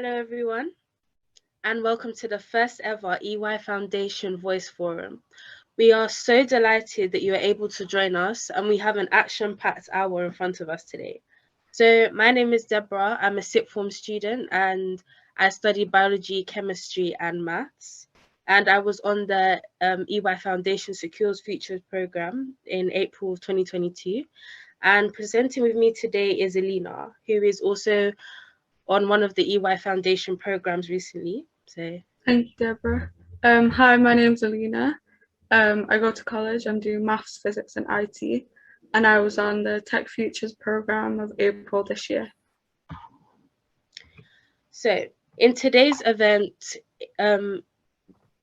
Hello everyone, and welcome to the first ever EY Foundation Voice Forum. We are so delighted that you are able to join us, and we have an action-packed hour in front of us today. So my name is Deborah, I'm a sixth form student, and I study biology, chemistry, and maths. And I was on the EY Foundation Secures Futures program in April of 2022. And presenting with me today is Alina, who is also on one of the EY Foundation programs recently. So thank you, Deborah. Hi, my name's Alina. I go to college. I'm doing maths, physics, and IT, and I was on the Tech Futures program of April this year. So in today's event,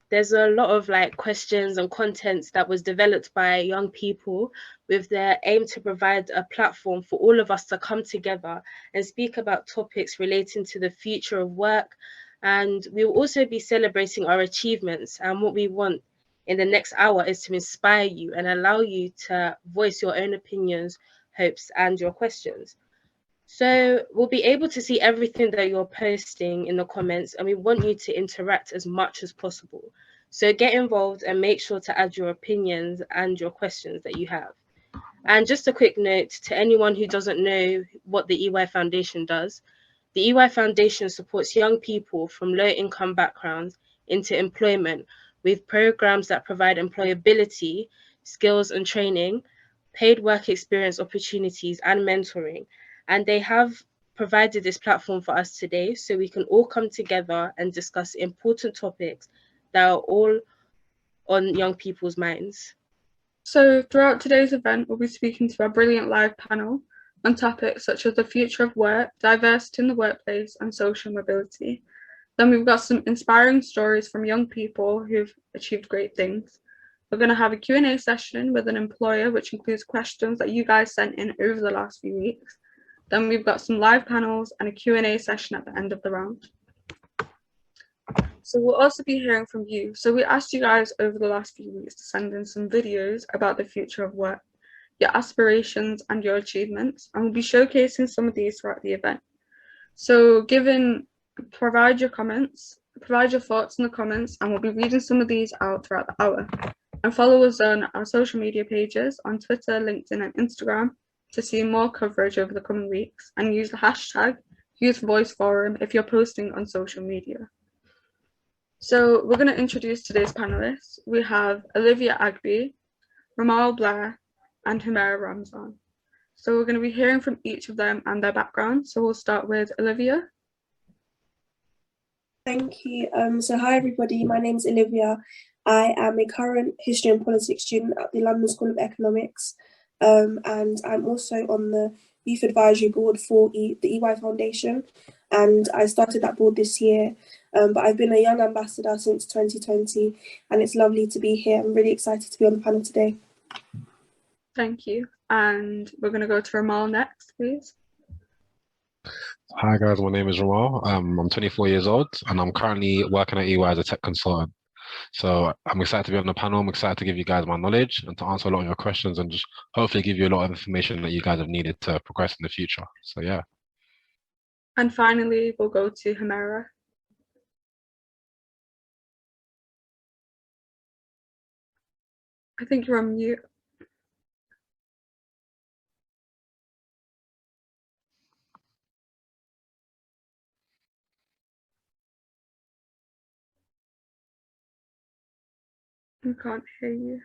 there's a lot of questions and contents that was developed by young people with their aim to provide a platform for all of us to come together and speak about topics relating to the future of work. And we will also be celebrating our achievements, and what we want in the next hour is to inspire you and allow you to voice your own opinions, hopes, and your questions. So we'll be able to see everything that you're posting in the comments, and we want you to interact as much as possible. So get involved and make sure to add your opinions and your questions that you have. And just a quick note to anyone who doesn't know what the EY Foundation does. The EY Foundation supports young people from low-income backgrounds into employment with programs that provide employability, skills and training, paid work experience opportunities, and mentoring. And they have provided this platform for us today so we can all come together and discuss important topics that are all on young people's minds. So throughout today's event, we'll be speaking to our brilliant live panel on topics such as the future of work, diversity in the workplace, and social mobility. Then we've got some inspiring stories from young people who've achieved great things. We're going to have a Q&A session with an employer, which includes questions that you guys sent in over the last few weeks. Then we've got some live panels and a Q&A session at the end of the round. So we'll also be hearing from you. So we asked you guys over the last few weeks to send in some videos about the future of work, your aspirations and your achievements, and we'll be showcasing some of these throughout the event. So provide your thoughts in the comments, and we'll be reading some of these out throughout the hour. And follow us on our social media pages on Twitter, LinkedIn, and Instagram to see more coverage over the coming weeks, and use the hashtag YouthVoiceForum if you're posting on social media. So we're going to introduce today's panelists. We have Olivia Agby, Ramal Blair, and Humera Ramzan. So we're going to be hearing from each of them and their background. So we'll start with Olivia. Thank you. So hi everybody, my name is Olivia. I am a current history and politics student at the London School of Economics, and I'm also on the Youth Advisory Board for the EY Foundation, and I started that board this year, but I've been a young ambassador since 2020, and it's lovely to be here. I'm really excited to be on the panel today. Thank you. And we're going to go to Ramal next, please. Hi guys, my name is Ramal. I'm 24 years old and I'm currently working at EY as a tech consultant. So I'm excited to be on the panel. I'm excited to give you guys my knowledge and to answer a lot of your questions and just hopefully give you a lot of information that you guys have needed to progress in the future. So yeah. And finally, we'll go to Humera. I think you're on mute. I can't hear you.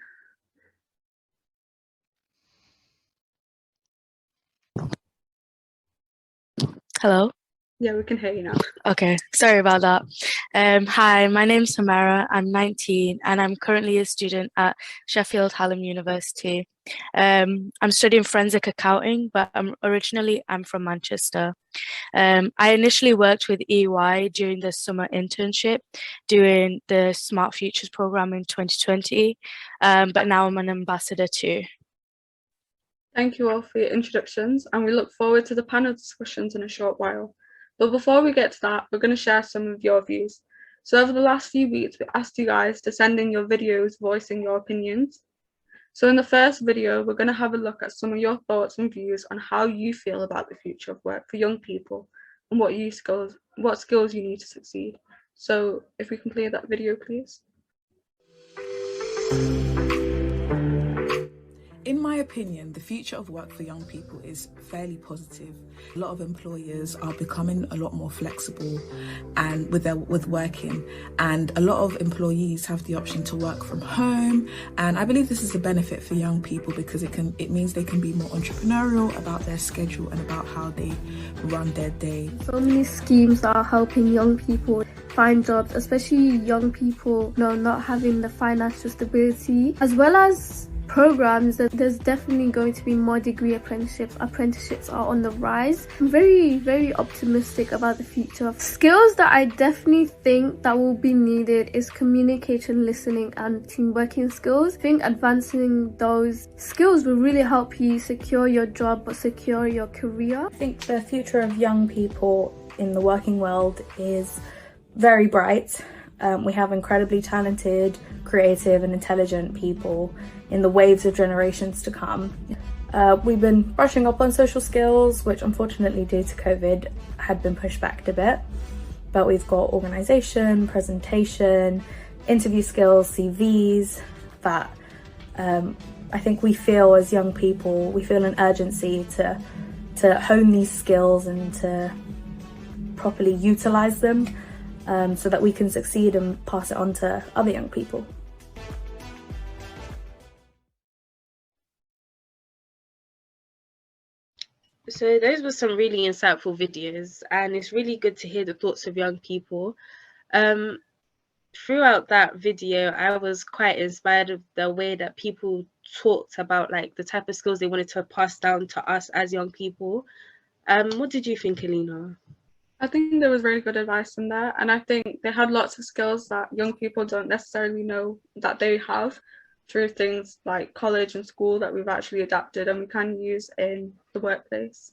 Hello? Yeah, we can hear you now. Okay, sorry about that. Hi, my name's Samara. I'm 19 and I'm currently a student at Sheffield Hallam University. I'm studying forensic accounting, but originally I'm from Manchester. I initially worked with EY during the summer internship doing the Smart Futures program in 2020, but now I'm an ambassador too. Thank you all for your introductions, and we look forward to the panel discussions in a short while. But before we get to that, we're going to share some of your views. So over the last few weeks, we asked you guys to send in your videos voicing your opinions. So in the first video, we're going to have a look at some of your thoughts and views on how you feel about the future of work for young people and what you skills what skills you need to succeed. So if we can play that video, please. In my opinion, the future of work for young people is fairly positive. A lot of employers are becoming a lot more flexible and with working, and a lot of employees have the option to work from home. And I believe this is a benefit for young people because it means they can be more entrepreneurial about their schedule and about how they run their day. So many schemes that are helping young people find jobs, especially young people, not having the financial stability, as well as programs that there's definitely going to be more degree apprenticeships. Apprenticeships are on the rise. I'm very, very optimistic about the future. Skills that I definitely think that will be needed is communication, listening, and team working skills. I think advancing those skills will really help you secure your job but secure your career. I think the future of young people in the working world is very bright. We have incredibly talented, creative and intelligent people in the waves of generations to come. We've been brushing up on social skills, which unfortunately due to COVID had been pushed back a bit. But we've got organisation, presentation, interview skills, CVs that I think we feel as young people, we feel an urgency to hone these skills and to properly utilise them so that we can succeed and pass it on to other young people. So those were some really insightful videos, and it's really good to hear the thoughts of young people. Throughout that video, I was quite inspired of the way that people talked about like the type of skills they wanted to pass down to us as young people. What did you think, Alina? I think there was really good advice in there, and I think they had lots of skills that young people don't necessarily know that they have through things like college and school that we've actually adapted and we can use in the workplace.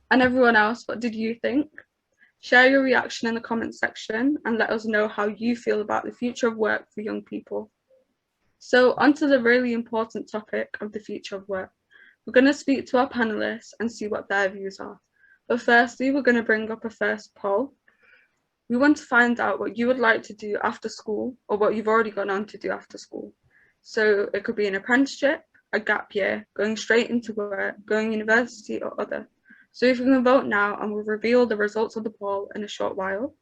And everyone else, what did you think? Share your reaction in the comments section and let us know how you feel about the future of work for young people. So onto the really important topic of the future of work. We're going to speak to our panelists and see what their views are. But firstly, we're going to bring up a first poll. We want to find out what you would like to do after school or what you've already gone on to do after school. So it could be an apprenticeship, a gap year, going straight into work, going university or other. So if you can vote now and we'll reveal the results of the poll in a short while.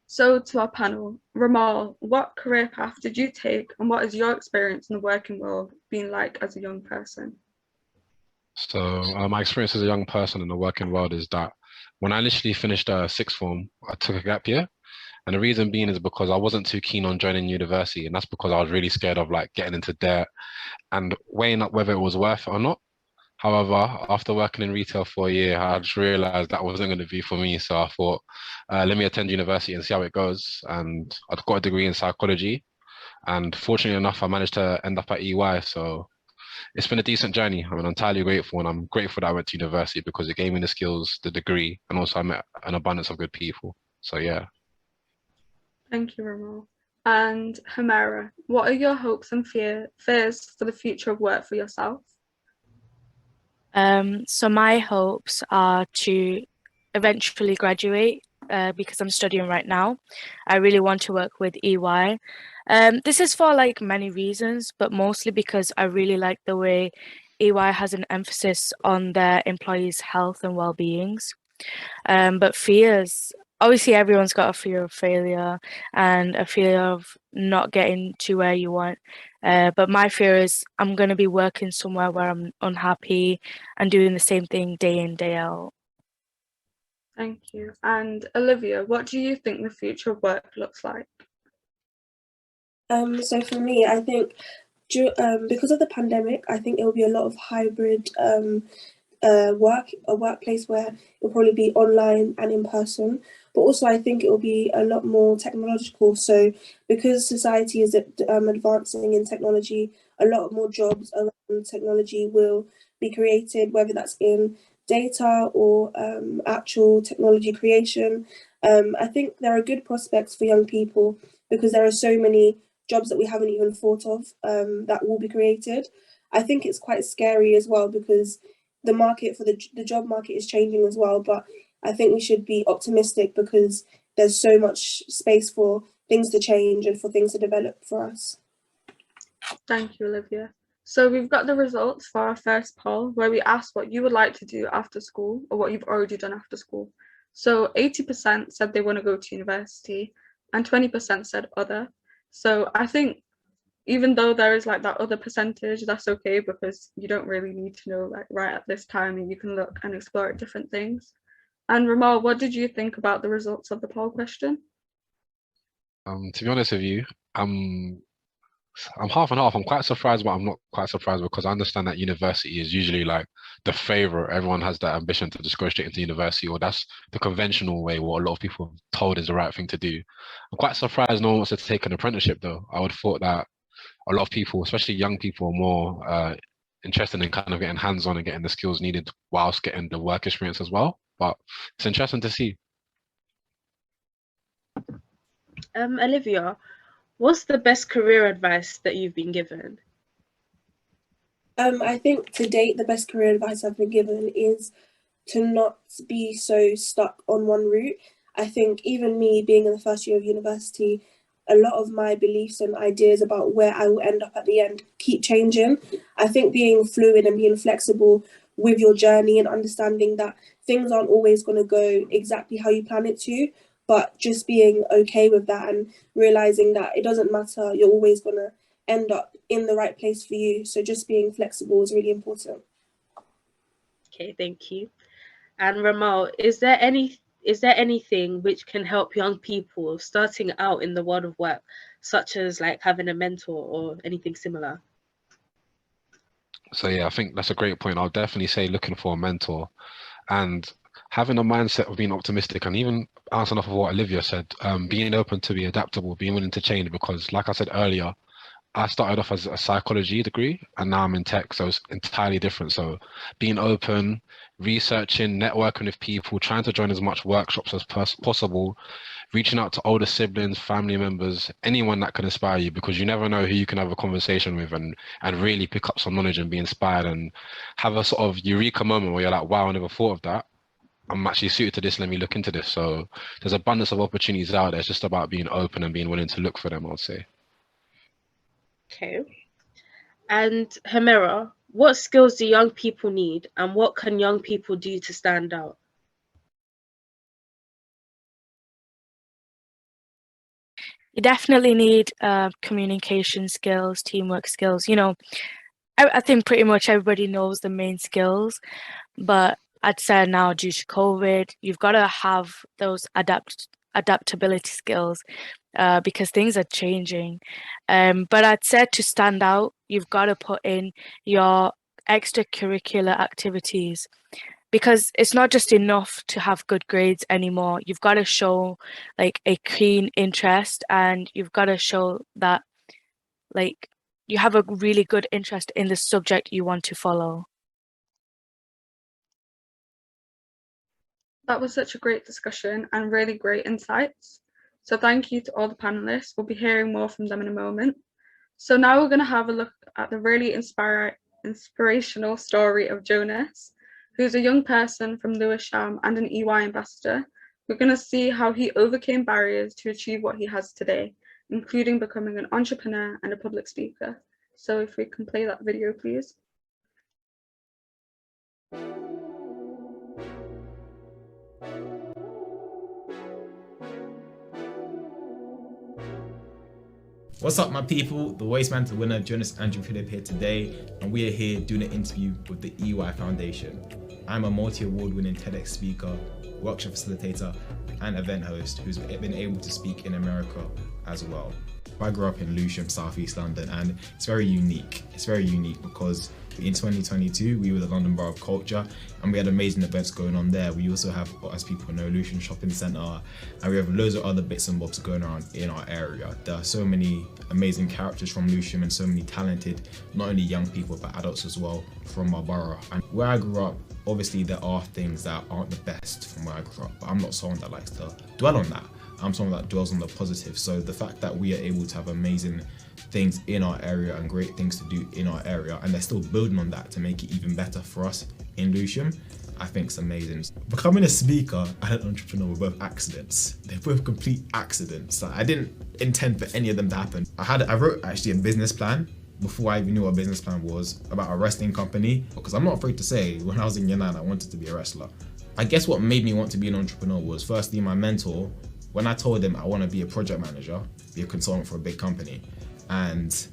So to our panel, Ramal, what career path did you take and what is your experience in the working world been like as a young person? So my experience as a young person in the working world is that when I initially finished sixth form, I took a gap year. And the reason being is because I wasn't too keen on joining university. And that's because I was really scared of like getting into debt and weighing up whether it was worth it or not. However, after working in retail for a year, I just realized that wasn't going to be for me. So I thought, let me attend university and see how it goes. And I've got a degree in psychology. And fortunately enough, I managed to end up at EY. So it's been a decent journey. I'm entirely grateful, and I'm grateful that I went to university because it gave me the skills, the degree, and also I met an abundance of good people. So yeah. Thank you, Ramal. And Humera, what are your hopes and fears for the future of work for yourself? So my hopes are to eventually graduate because I'm studying right now. I really want to work with EY. This is for like many reasons, but mostly because I really like the way EY has an emphasis on their employees' health and well-beings. But fears, obviously everyone's got a fear of failure and a fear of not getting to where you want. But my fear is I'm going to be working somewhere where I'm unhappy and doing the same thing day in, day out. Thank you. And Olivia, what do you think the future of work looks like? So for me, I think because of the pandemic, I think it will be a lot of hybrid a workplace where it will probably be online and in person. But also I think it will be a lot more technological. So because society is advancing in technology, a lot more jobs around technology will be created, whether that's in data or actual technology creation. I think there are good prospects for young people because there are so many jobs that we haven't even thought of that will be created. I think it's quite scary as well because the market for the job market is changing as well, but I think we should be optimistic because there's so much space for things to change and for things to develop for us. Thank you, Olivia. So we've got the results for our first poll where we asked what you would like to do after school or what you've already done after school. So 80% said they want to go to university and 20% said other. So I think even though there is like that other percentage, that's okay because you don't really need to know like right at this time, and you can look and explore at different things. And Ramal, what did you think about the results of the poll question? To be honest with you, I'm half and half. I'm quite surprised, but I'm not quite surprised because I understand that university is usually like the favorite. Everyone has that ambition to just go straight into university, or that's the conventional way, what a lot of people are told is the right thing to do. I'm quite surprised no one wants to take an apprenticeship though. I would have thought that a lot of people, especially young people, are more interested in kind of getting hands-on and getting the skills needed whilst getting the work experience as well. But it's interesting to see. Olivia, what's the best career advice that you've been given? I think to date, the best career advice I've been given is to not be so stuck on one route. I think even me being in the first year of university, a lot of my beliefs and ideas about where I will end up at the end keep changing. I think being fluid and being flexible with your journey and understanding that things aren't always going to go exactly how you plan it to, but just being okay with that and realizing that it doesn't matter, you're always going to end up in the right place for you. So just being flexible is really important. Okay, thank you. And Ramal, is there anything which can help young people starting out in the world of work, such as like having a mentor or anything similar? So yeah, I think that's a great point. I'll definitely say looking for a mentor and having a mindset of being optimistic, and even answering off of what Olivia said, being open to be adaptable, being willing to change, because like I said earlier, I started off as a psychology degree and now I'm in tech, so it's entirely different. So being open, researching, networking with people, trying to join as much workshops as possible, reaching out to older siblings, family members, anyone that can inspire you, because you never know who you can have a conversation with and really pick up some knowledge and be inspired and have a sort of eureka moment where you're like, wow, I never thought of that. I'm actually suited to this, let me look into this. So there's abundance of opportunities out there. It's just about being open and being willing to look for them, I would say. Okay. And Hamera, what skills do young people need and what can young people do to stand out? You definitely need communication skills, teamwork skills. You know, I think pretty much everybody knows the main skills, but I'd say now due to COVID, you've got to have those adaptability skills because things are changing. But I'd say to stand out, you've got to put in your extracurricular activities, because it's not just enough to have good grades anymore. You've got to show like a keen interest, and you've got to show that like you have a really good interest in the subject you want to follow. That was such a great discussion and really great insights. So thank you to all the panelists. We'll be hearing more from them in a moment. So now we're going to have a look at the really inspirational story of Jonas, who's a young person from Lewisham and an EY ambassador. We're going to see how he overcame barriers to achieve what he has today, including becoming an entrepreneur and a public speaker. So if we can play that video, please. What's up, my people? The Voice Mantle winner, Jonas Andrew Phillip here today, and we are here doing an interview with the EY Foundation. I'm a multi-award winning TEDx speaker, workshop facilitator, and event host who's been able to speak in America as well. I grew up in Lewisham, Southeast London, and it's very unique. It's very unique because in 2022, we were the London Borough of Culture, and we had amazing events going on there. We also have, as people know, Lewisham Shopping Centre, and we have loads of other bits and bobs going on in our area. There are so many amazing characters from Lewisham and so many talented, not only young people, but adults as well from our borough. And where I grew up, obviously there are things that aren't the best from where I grew up, but I'm not someone that likes to dwell on that. I'm someone that dwells on the positive. So the fact that we are able to have amazing things in our area and great things to do in our area, and they're still building on that to make it even better for us in Lewisham, I think is amazing. Becoming a speaker and an entrepreneur were both accidents. They're both complete accidents. Like, I didn't intend for any of them to happen. I wrote actually a business plan before I even knew what a business plan was about a wrestling company, because I'm not afraid to say when I was in year 9 I wanted to be a wrestler. I guess what made me want to be an entrepreneur was firstly my mentor. When I told him I want to be a project manager, be a consultant for a big company, and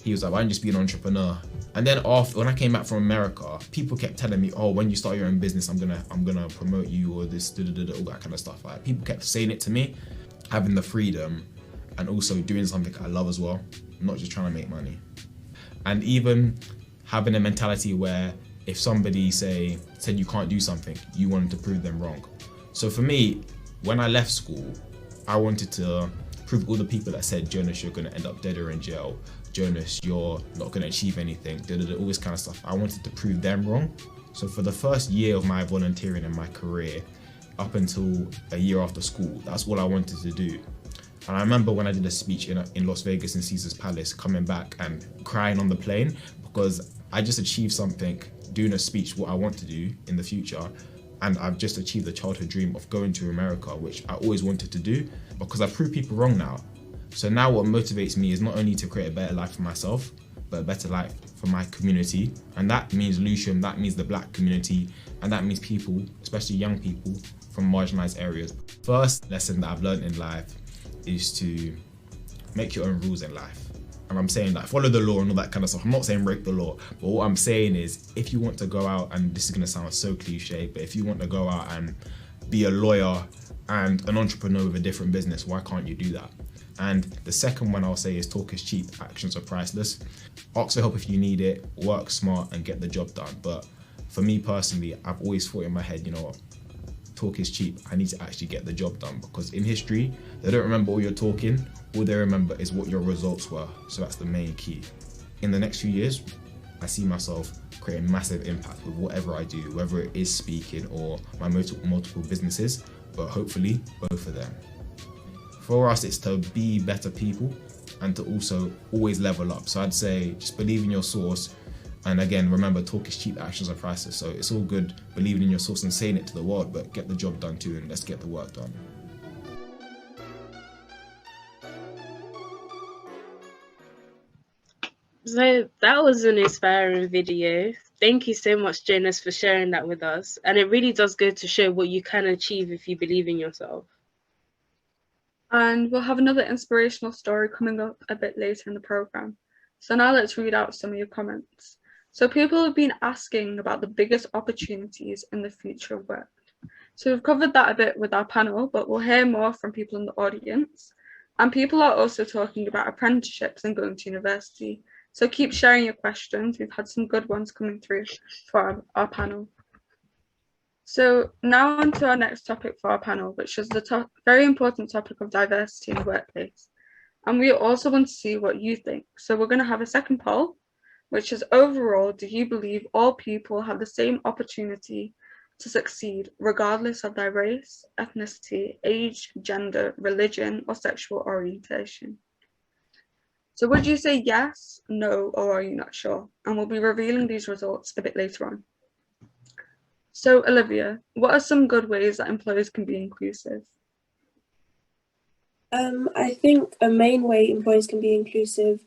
he was like, why don't you just be an entrepreneur? And then when I came back from America, people kept telling me, oh, when you start your own business, I'm gonna promote you, or this, all that kind of stuff. Like, people kept saying it to me. Having the freedom and also doing something I love as well, not just trying to make money. And even having a mentality where if somebody said you can't do something, you wanted to prove them wrong. So for me, when I left school, I wanted to prove all the people that said, Jonas, you're gonna end up dead or in jail. Jonas, you're not gonna achieve anything, all this kind of stuff. I wanted to prove them wrong. So for the first year of my volunteering in my career, up until a year after school, that's all I wanted to do. And I remember when I did a speech in Las Vegas in Caesar's Palace, coming back and crying on the plane, because I just achieved something doing a speech, what I want to do in the future. And I've just achieved the childhood dream of going to America, which I always wanted to do, because I prove people wrong now. So now what motivates me is not only to create a better life for myself, but a better life for my community. And that means Lewisham, that means the Black community, and that means people, especially young people from marginalized areas. First lesson that I've learned in life is to make your own rules in life. And I'm saying that follow the law and all that kind of stuff. I'm not saying break the law, but what I'm saying is, if you want to go out, and this is gonna sound so cliche, but if you want to go out and be a lawyer and an entrepreneur with a different business, why can't you do that? And the second one I'll say is talk is cheap, actions are priceless. Ask for help if you need it, work smart and get the job done. But for me personally, I've always thought in my head, you know what, talk is cheap, I need to actually get the job done, because in history, they don't remember all your talking, all they remember is what your results were. So that's the main key. In the next few years, I see myself creating massive impact with whatever I do, whether it is speaking or my multiple businesses, but hopefully both of them. For us, it's to be better people and to also always level up. So I'd say just believe in your source. And again, remember, talk is cheap, actions are priceless. So it's all good believing in your source and saying it to the world, but get the job done too, and let's get the work done. So that was an inspiring video. Thank you so much, Jonas, for sharing that with us. And it really does go to show what you can achieve if you believe in yourself. And we'll have another inspirational story coming up a bit later in the programme. So now let's read out some of your comments. So people have been asking about the biggest opportunities in the future of work. So we've covered that a bit with our panel, but we'll hear more from people in the audience. And people are also talking about apprenticeships and going to university. So keep sharing your questions. We've had some good ones coming through for our panel. So now on to our next topic for our panel, which is the very important topic of diversity in the workplace. And we also want to see what you think. So we're going to have a second poll, which is overall, do you believe all people have the same opportunity to succeed regardless of their race, ethnicity, age, gender, religion, or sexual orientation? So would you say yes, no, or are you not sure? And we'll be revealing these results a bit later on. So Olivia, what are some good ways that employers can be inclusive? I think a main way employers can be inclusive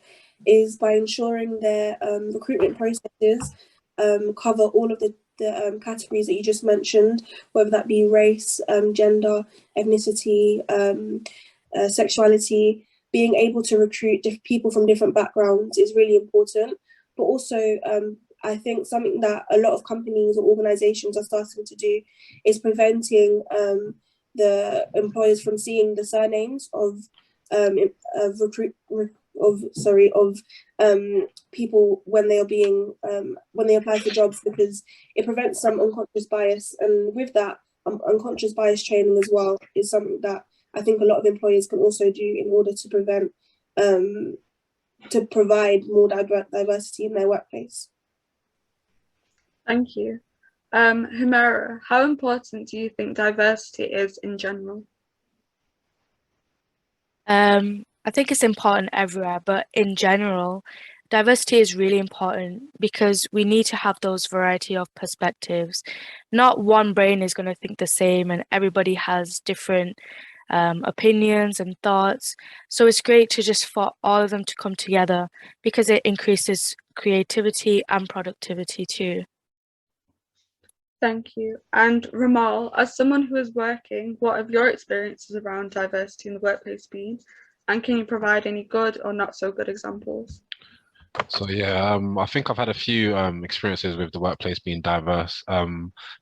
is by ensuring their recruitment processes cover all of the categories that you just mentioned, whether that be race, gender, ethnicity, sexuality. Being able to recruit people from different backgrounds is really important, but also I think something that a lot of companies or organizations are starting to do is preventing the employers from seeing the surnames of people when they are being when they apply for jobs, because it prevents some unconscious bias. And with that, unconscious bias training as well is something that I think a lot of employers can also do in order to prevent to provide more diversity in their workplace. Thank you. Humera, how important do you think diversity is in general? I think it's important everywhere, but in general, diversity is really important because we need to have those variety of perspectives. Not one brain is going to think the same, and everybody has different opinions and thoughts. So it's great to just for all of them to come together because it increases creativity and productivity too. Thank you. And Ramal, as someone who is working, what have your experiences around diversity in the workplace been? And can you provide any good or not so good examples? So yeah, I think I've had a few experiences with the workplace being diverse.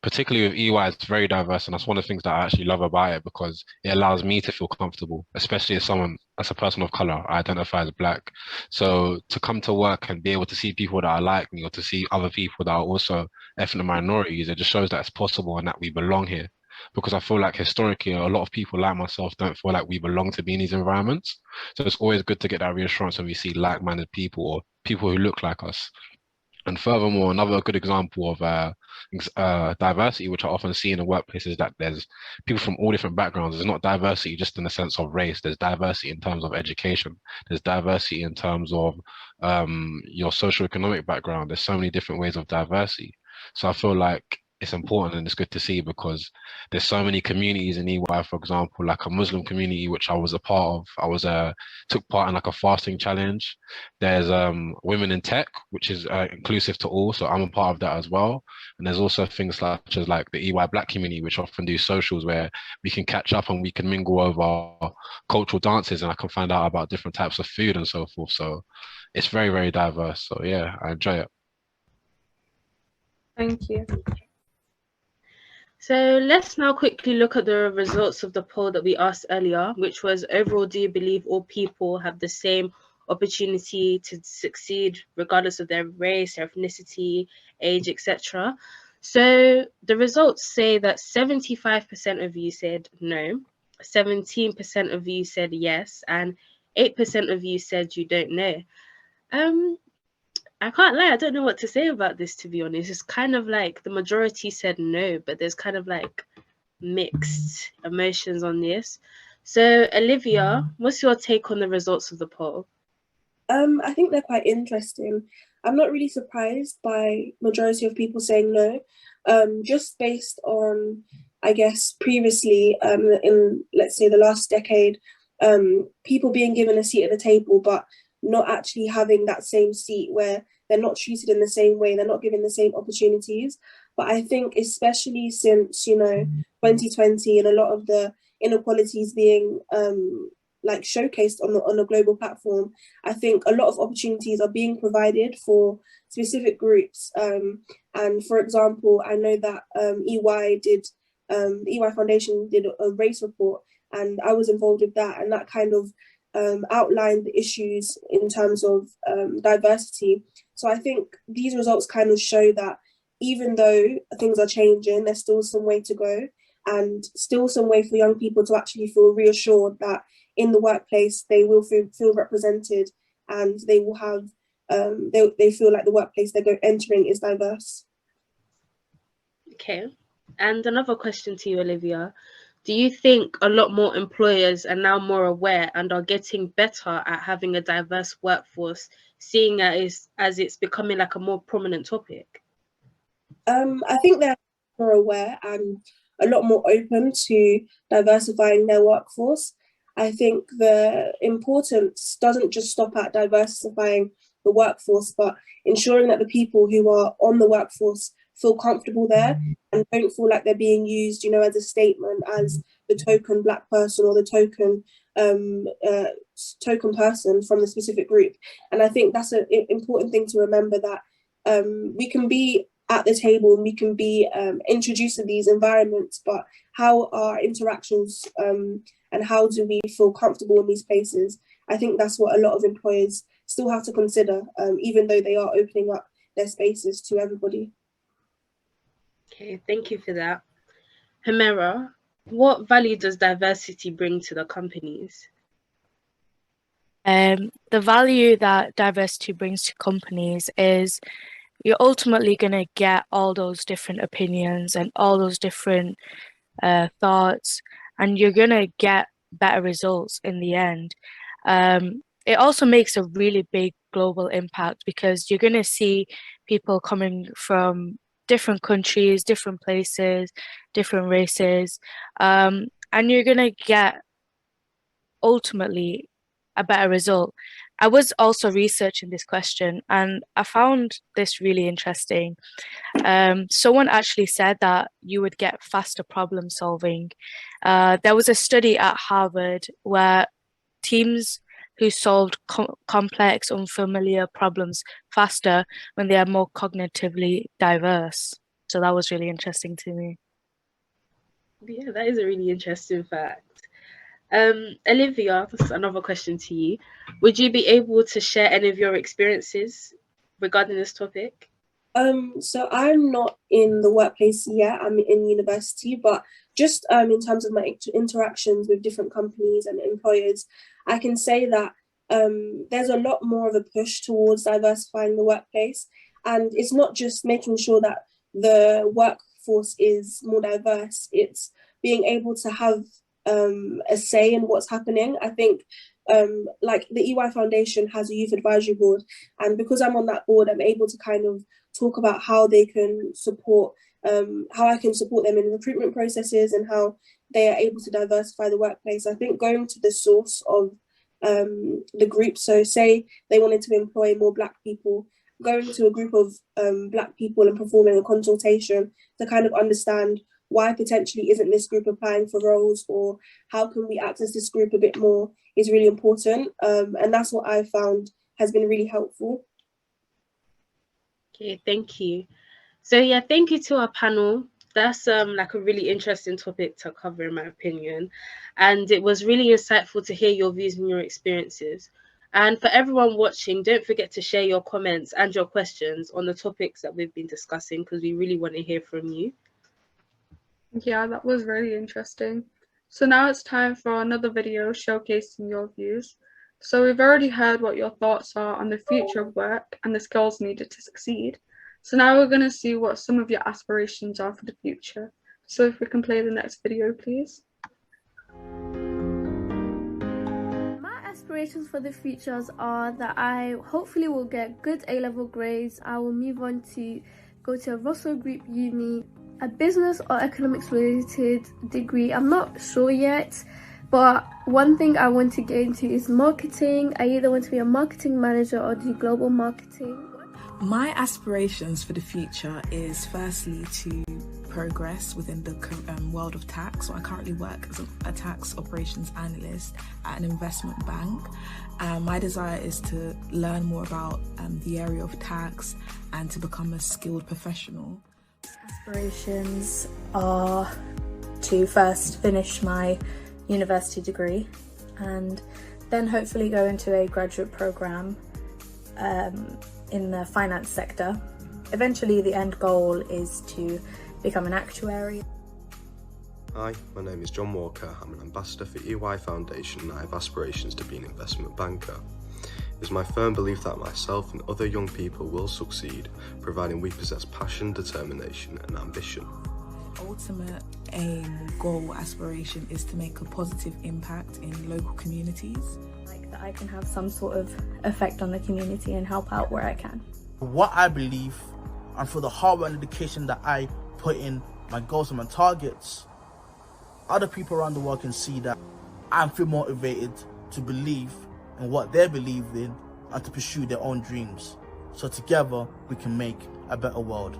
Particularly with EY, it's very diverse, and that's one of the things that I actually love about it because it allows me to feel comfortable, especially as a person of color. I identify as Black, so to come to work and be able to see people that are like me, or to see other people that are also ethnic minorities, it just shows that it's possible and that we belong here. Because I feel like historically, a lot of people like myself don't feel like we belong to be in these environments. So it's always good to get that reassurance when we see like-minded people or people who look like us. And furthermore, another good example of diversity, which I often see in the workplace, is that there's people from all different backgrounds. There's not diversity just in the sense of race. There's diversity in terms of education. There's diversity in terms of your socioeconomic background. There's so many different ways of diversity. So I feel like it's important and it's good to see because there's so many communities in EY, for example, like a Muslim community, which I was a part of. I was took part in like a fasting challenge. There's women in tech, which is inclusive to all. So I'm a part of that as well. And there's also things such as like the EY Black community, which often do socials where we can catch up and we can mingle over cultural dances and I can find out about different types of food and so forth. So it's very, very diverse. So yeah, I enjoy it. Thank you. So let's now quickly look at the results of the poll that we asked earlier, which was overall, do you believe all people have the same opportunity to succeed regardless of their race, their ethnicity, age, etc.? So the results say that 75% of you said no, 17% of you said yes, and 8% of you said you don't know. I can't lie, I don't know what to say about this, to be honest. It's kind of like the majority said no, but there's kind of like mixed emotions on this. So Olivia, what's your take on the results of the poll? I think they're quite interesting. I'm not really surprised by majority of people saying no, just based on, I guess, previously in, let's say, the last decade, people being given a seat at the table, but not actually having that same seat, where they're not treated in the same way, they're not given the same opportunities. But I think especially since, 2020 and a lot of the inequalities being like showcased on a global platform, I think a lot of opportunities are being provided for specific groups. And for example, I know that the EY Foundation did a race report, and I was involved with that, and that kind of outlined the issues in terms of diversity. So I think these results kind of show that even though things are changing, there's still some way to go, and still some way for young people to actually feel reassured that in the workplace they will feel represented, and they will have they feel like the workplace they're entering is diverse. Okay, and another question to you, Olivia. Do you think a lot more employers are now more aware and are getting better at having a diverse workforce, seeing as it's becoming like a more prominent topic? I think they're more aware and a lot more open to diversifying their workforce. I think the importance doesn't just stop at diversifying the workforce, but ensuring that the people who are on the workforce feel comfortable there and don't feel like they're being used, as a statement, as the token Black person or the token person from the specific group. And I think that's an important thing to remember, that we can be at the table and we can be introduced to these environments, but how are interactions and how do we feel comfortable in these places? I think that's what a lot of employers still have to consider, even though they are opening up their spaces to everybody. Okay, thank you for that. Humera, what value does diversity bring to the companies? The value that diversity brings to companies is you're ultimately going to get all those different opinions and all those different thoughts, and you're going to get better results in the end. It also makes a really big global impact, because you're going to see people coming from different countries, different places, different races, and you're going to get ultimately a better result. I was also researching this question and I found this really interesting. Someone actually said that you would get faster problem solving. There was a study at Harvard where teams who solved complex, unfamiliar problems faster when they are more cognitively diverse. So that was really interesting to me. Yeah, that is a really interesting fact. Olivia, that's another question to you. Would you be able to share any of your experiences regarding this topic? So I'm not in the workplace yet, I'm in university, but just in terms of my interactions with different companies and employers, I can say that there's a lot more of a push towards diversifying the workplace. And it's not just making sure that the workforce is more diverse, it's being able to have a say in what's happening. I think like the EY Foundation has a youth advisory board, and because I'm on that board, I'm able to kind of talk about how they can support, how I can support them in recruitment processes and how they are able to diversify the workplace. I think going to the source of the group, so say they wanted to employ more Black people, going to a group of Black people and performing a consultation to kind of understand why potentially isn't this group applying for roles, or how can we access this group a bit more, is really important. And that's what I found has been really helpful. Okay, thank you. So yeah, thank you to our panel. That's like a really interesting topic to cover, in my opinion. And it was really insightful to hear your views and your experiences. And for everyone watching, don't forget to share your comments and your questions on the topics that we've been discussing, because we really want to hear from you. Yeah, that was really interesting. So now it's time for another video showcasing your views. So we've already heard what your thoughts are on the future of work and the skills needed to succeed. So now we're going to see what some of your aspirations are for the future. So if we can play the next video, please. My aspirations for the futures are that I hopefully will get good A-level grades. I will move on to go to a Russell Group uni, a business or economics related degree. I'm not sure yet, but one thing I want to get into is marketing. I either want to be a marketing manager or do global marketing. My aspirations for the future is firstly to progress within the world of tax. So I currently work as a tax operations analyst at an investment bank. My desire is to learn more about the area of tax and to become a skilled professional. Aspirations are to first finish my university degree and then hopefully go into a graduate program in the finance sector. Eventually the end goal is to become an actuary. Hi, my name is John Walker. I'm an ambassador for EY Foundation and I have aspirations to be an investment banker. It is my firm belief that myself and other young people will succeed, providing we possess passion, determination and ambition. Ultimate aim, goal, aspiration is to make a positive impact in local communities. Like that I can have some sort of effect on the community and help out where I can. What I believe, and for the hard work and dedication that I put in my goals and my targets, other people around the world can see that I feel motivated to believe in what they believe in and to pursue their own dreams. So together we can make a better world.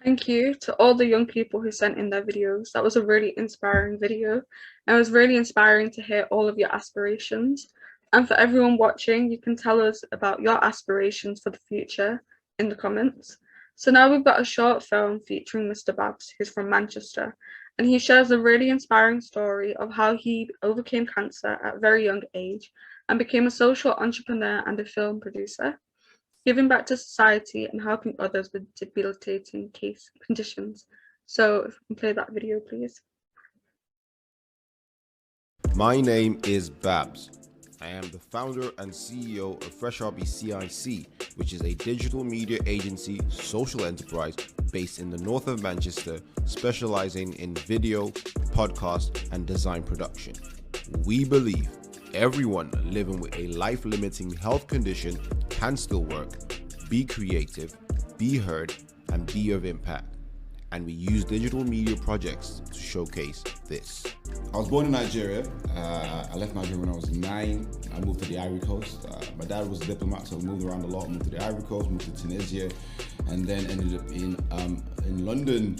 Thank you to all the young people who sent in their videos. That was a really inspiring video. And it was really inspiring to hear all of your aspirations. And for everyone watching, you can tell us about your aspirations for the future in the comments. So now we've got a short film featuring Mr. Babs, who's from Manchester. And he shares a really inspiring story of how he overcame cancer at a very young age and became a social entrepreneur and a film producer, giving back to society and helping others with debilitating conditions. So if we can play that video, please. My name is Babs. I am the founder and CEO of FreshRB CIC, which is a digital media agency social enterprise based in the north of Manchester, specializing in video, podcast, and design production. We believe Everyone living with a life-limiting health condition can still work, be creative, be heard, and be of impact. And we use digital media projects to showcase this. I was born in Nigeria. I left Nigeria when I was 9. I moved to the Ivory Coast. My dad was a diplomat, so I moved around a lot. Moved to the Ivory Coast, moved to Tunisia, and then ended up in London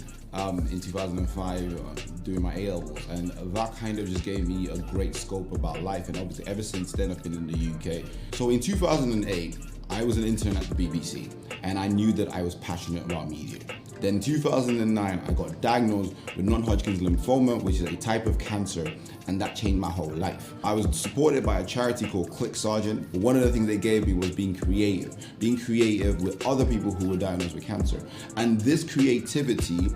in 2005 doing my A-levels. And that kind of just gave me a great scope about life. And obviously ever since then I've been in the UK. So in 2008, I was an intern at the BBC, and I knew that I was passionate about media. Then in 2009, I got diagnosed with non-Hodgkin's lymphoma, which is a type of cancer, and that changed my whole life. I was supported by a charity called Click Sergeant. One of the things they gave me was being creative with other people who were diagnosed with cancer. And this creativity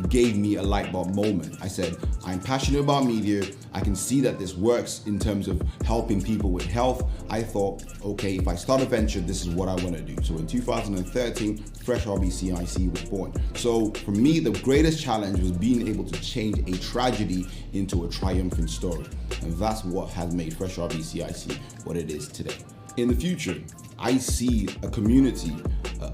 gave me a light bulb moment. I said, I'm passionate about media. I can see that this works in terms of helping people with health. I thought, okay, if I start a venture, this is what I want to do. So in 2013, Fresh RBCIC was born. So for me, the greatest challenge was being able to change a tragedy into a triumphant story. And that's what has made Fresh RBCIC what it is today. In the future, I see a community,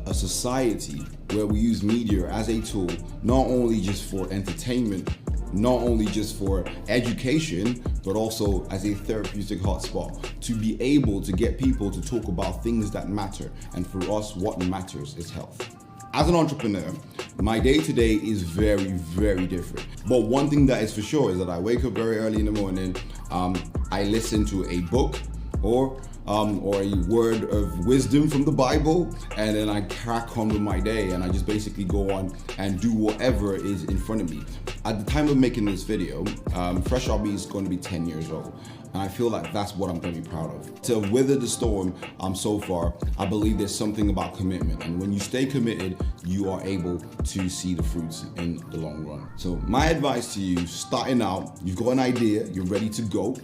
a society where we use media as a tool, not only just for entertainment, not only just for education, but also as a therapeutic hotspot to be able to get people to talk about things that matter. And for us, what matters is health. As an entrepreneur, my day-to-day is very, very different. But one thing that is for sure is that I wake up very early in the morning, I listen to a book or a word of wisdom from the Bible, and then I crack on with my day, and I just basically go on and do whatever is in front of me. At the time of making this video, Fresh RB is going to be 10 years old. And I feel like that's what I'm going to be proud of. To weather the storm so far, I believe there's something about commitment. And when you stay committed, you are able to see the fruits in the long run. So my advice to you, starting out, you've got an idea, you're ready to go,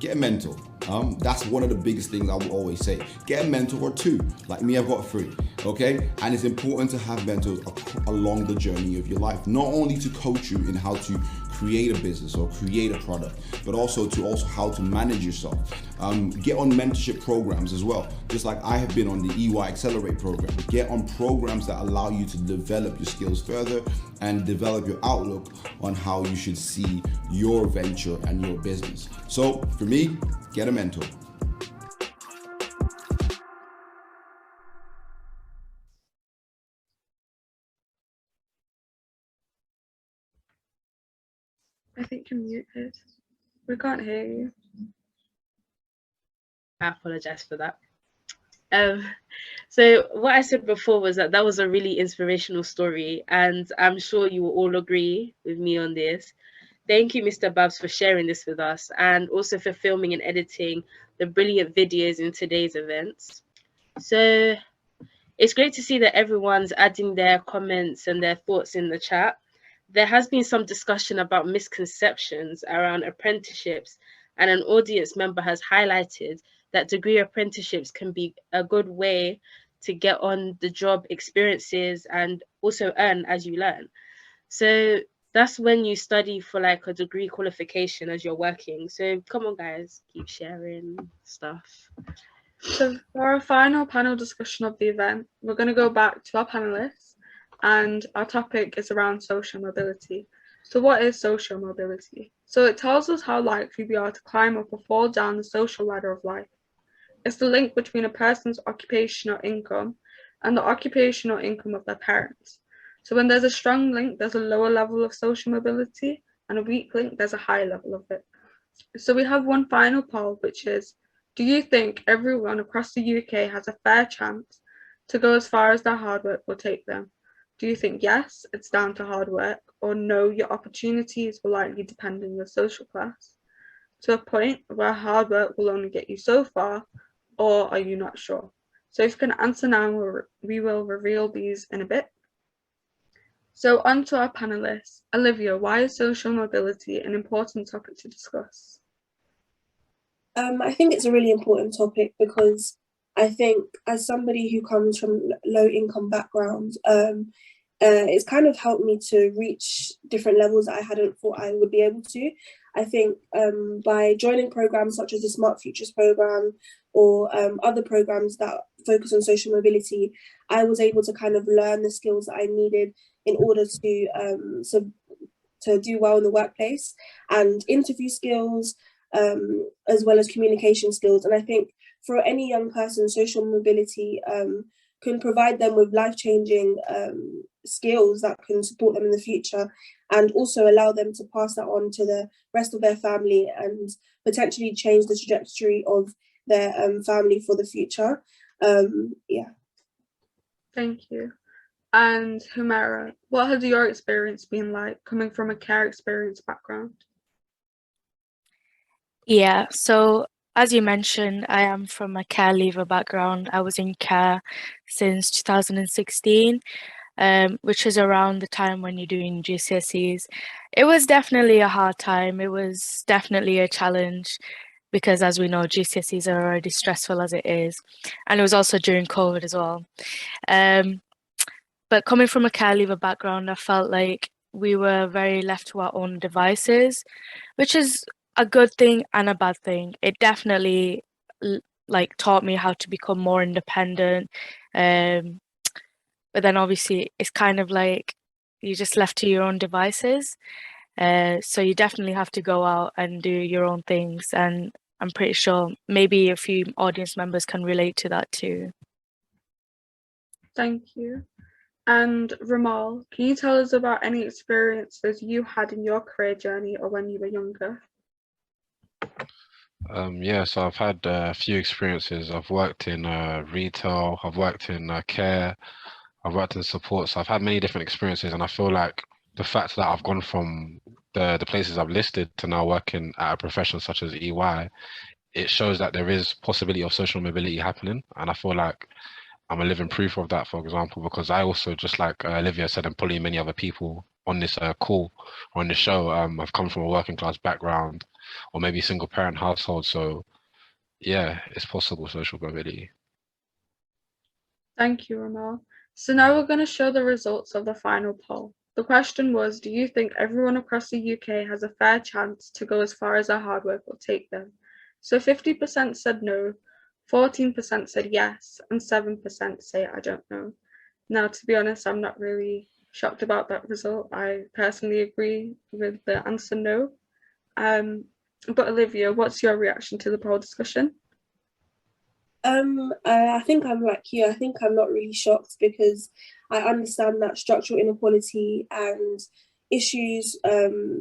get a mentor. That's one of the biggest things I will always say. Get a mentor or two. Like me, I've got 3, okay? And it's important to have mentors along the journey of your life, not only to coach you in how to create a business or create a product, but also how to manage yourself. Get on mentorship programs as well. Just like I have been on the EY Accelerate program. Get on programs that allow you to develop your skills further and develop your outlook on how you should see your venture and your business. So for me, get a mentor. I think you're muted. We can't hear you. I apologize for that. So what I said before was that was a really inspirational story, and I'm sure you will all agree with me on this. Thank you, Mr. Babs, for sharing this with us, and also for filming and editing the brilliant videos in today's events. So it's great to see that everyone's adding their comments and their thoughts in the chat. There has been some discussion about misconceptions around apprenticeships, and an audience member has highlighted that degree apprenticeships can be a good way to get on the job experiences and also earn as you learn. So that's when you study for like a degree qualification as you're working. So come on, guys, keep sharing stuff. So for our final panel discussion of the event, we're going to go back to our panelists, and our topic is around social mobility. So what is social mobility? So it tells us how likely we are to climb up or fall down the social ladder of life. It's the link between a person's occupational income and the occupational income of their parents. So when there's a strong link, there's a lower level of social mobility, and a weak link, there's a high level of it. So we have one final poll, which is, do you think everyone across the UK has a fair chance to go as far as their hard work will take them? Do you think yes, it's down to hard work, or no, your opportunities will likely depend on your social class, to a point where hard work will only get you so far, or are you not sure? So if you can answer now, we will reveal these in a bit. So on to our panelists. Olivia, why is social mobility an important topic to discuss? I think it's a really important topic because I think as somebody who comes from low income background, it's kind of helped me to reach different levels that I hadn't thought I would be able to. I think by joining programs such as the Smart Futures program or other programs that focus on social mobility, I was able to kind of learn the skills that I needed in order to do well in the workplace, and interview skills, as well as communication skills. And I think for any young person, social mobility can provide them with life-changing skills that can support them in the future, and also allow them to pass that on to the rest of their family and potentially change the trajectory of their family for the future. Yeah. Thank you. And Humera, what has your experience been like coming from a care experience background? Yeah, so as you mentioned, I am from a care leaver background. I was in care since 2016, which is around the time when you're doing GCSEs. It was definitely a hard time. It was definitely a challenge because, as we know, GCSEs are already stressful as it is. And it was also during COVID as well. But coming from a care leaver background, I felt like we were very left to our own devices, which is a good thing and a bad thing. It definitely like taught me how to become more independent. But then obviously it's kind of like you're just left to your own devices. So you definitely have to go out and do your own things. And I'm pretty sure maybe a few audience members can relate to that too. Thank you. And Ramal, can you tell us about any experiences you had in your career journey or when you were younger? Yeah, so I've had a few experiences. I've worked in retail, I've worked in care, I've worked in support. So I've had many different experiences, and I feel like the fact that I've gone from the places I've listed to now working at a profession such as EY, it shows that there is possibility of social mobility happening. And I feel like I'm a living proof of that, for example, because I also, just like Olivia said, and probably many other people on this call or on the show, I've come from a working class background or maybe single parent household. So yeah, it's possible, social mobility. Thank you, Ramal. So now we're going to show the results of the final poll. The question was, do you think everyone across the UK has a fair chance to go as far as their hard work will take them? So 50% said no, 14% said yes, and 7% say I don't know. Now, to be honest, I'm not really shocked about that result. I personally agree with the answer no. But Olivia, what's your reaction to the poll discussion? I think I'm like you. I think I'm not really shocked because I understand that structural inequality and issues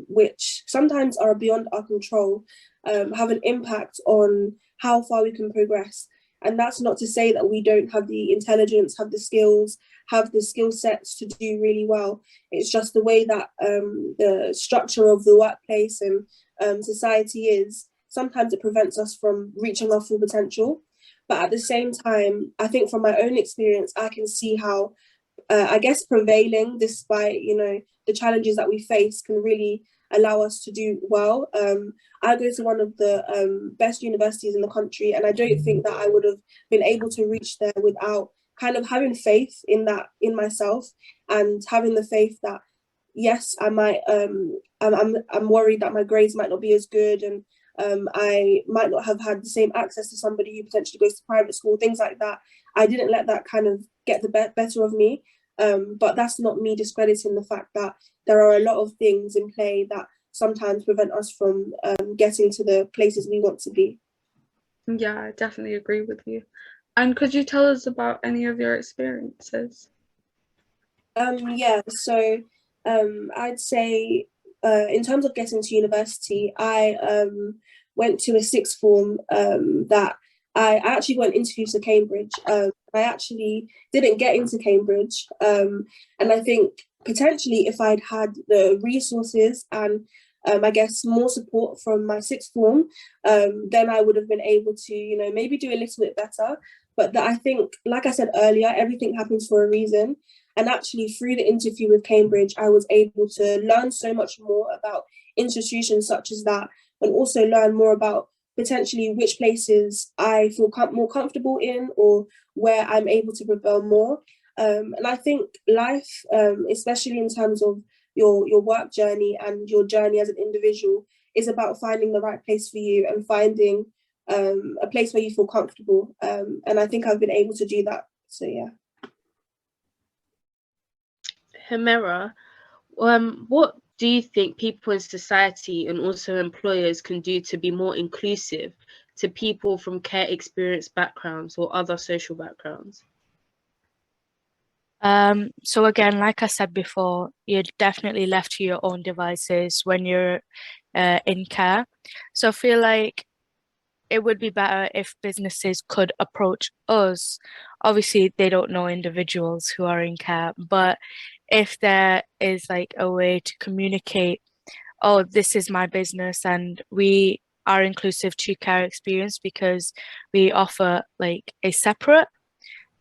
which sometimes are beyond our control have an impact on how far we can progress. And that's not to say that we don't have the intelligence, have the skills, have the skill sets to do really well. It's just the way that the structure of the workplace and society is, sometimes it prevents us from reaching our full potential. But at the same time, I think from my own experience, I can see how, I guess, prevailing despite, the challenges that we face can really allow us to do well. I go to one of the best universities in the country, and I don't think that I would have been able to reach there without kind of having faith in that, in myself, and having the faith that, yes, I might, I'm worried that my grades might not be as good, and I might not have had the same access to somebody who potentially goes to private school, things like that. I didn't let that kind of get the better of me. But that's not me discrediting the fact that there are a lot of things in play that sometimes prevent us from getting to the places we want to be. Yeah, I definitely agree with you. And could you tell us about any of your experiences? Yeah, so I'd say in terms of getting to university, I went to a sixth form that I actually got an interview to Cambridge. I actually didn't get into Cambridge. And I think potentially if I'd had the resources and I guess more support from my sixth form, then I would have been able to, maybe do a little bit better. But I think, like I said earlier, everything happens for a reason. And actually through the interview with Cambridge, I was able to learn so much more about institutions such as that, and also learn more about potentially which places I feel more comfortable in, or where I'm able to prevail more. And I think life, especially in terms of your work journey and your journey as an individual, is about finding the right place for you and finding a place where you feel comfortable. And I think I've been able to do that. So yeah. Humera, what do you think people in society and also employers can do to be more inclusive to people from care experience backgrounds or other social backgrounds? So again, like I said before, you're definitely left to your own devices when you're in care. So I feel like it would be better if businesses could approach us. Obviously, they don't know individuals who are in care, but if there is like a way to communicate, oh, this is my business and we are inclusive to care experience because we offer like a separate.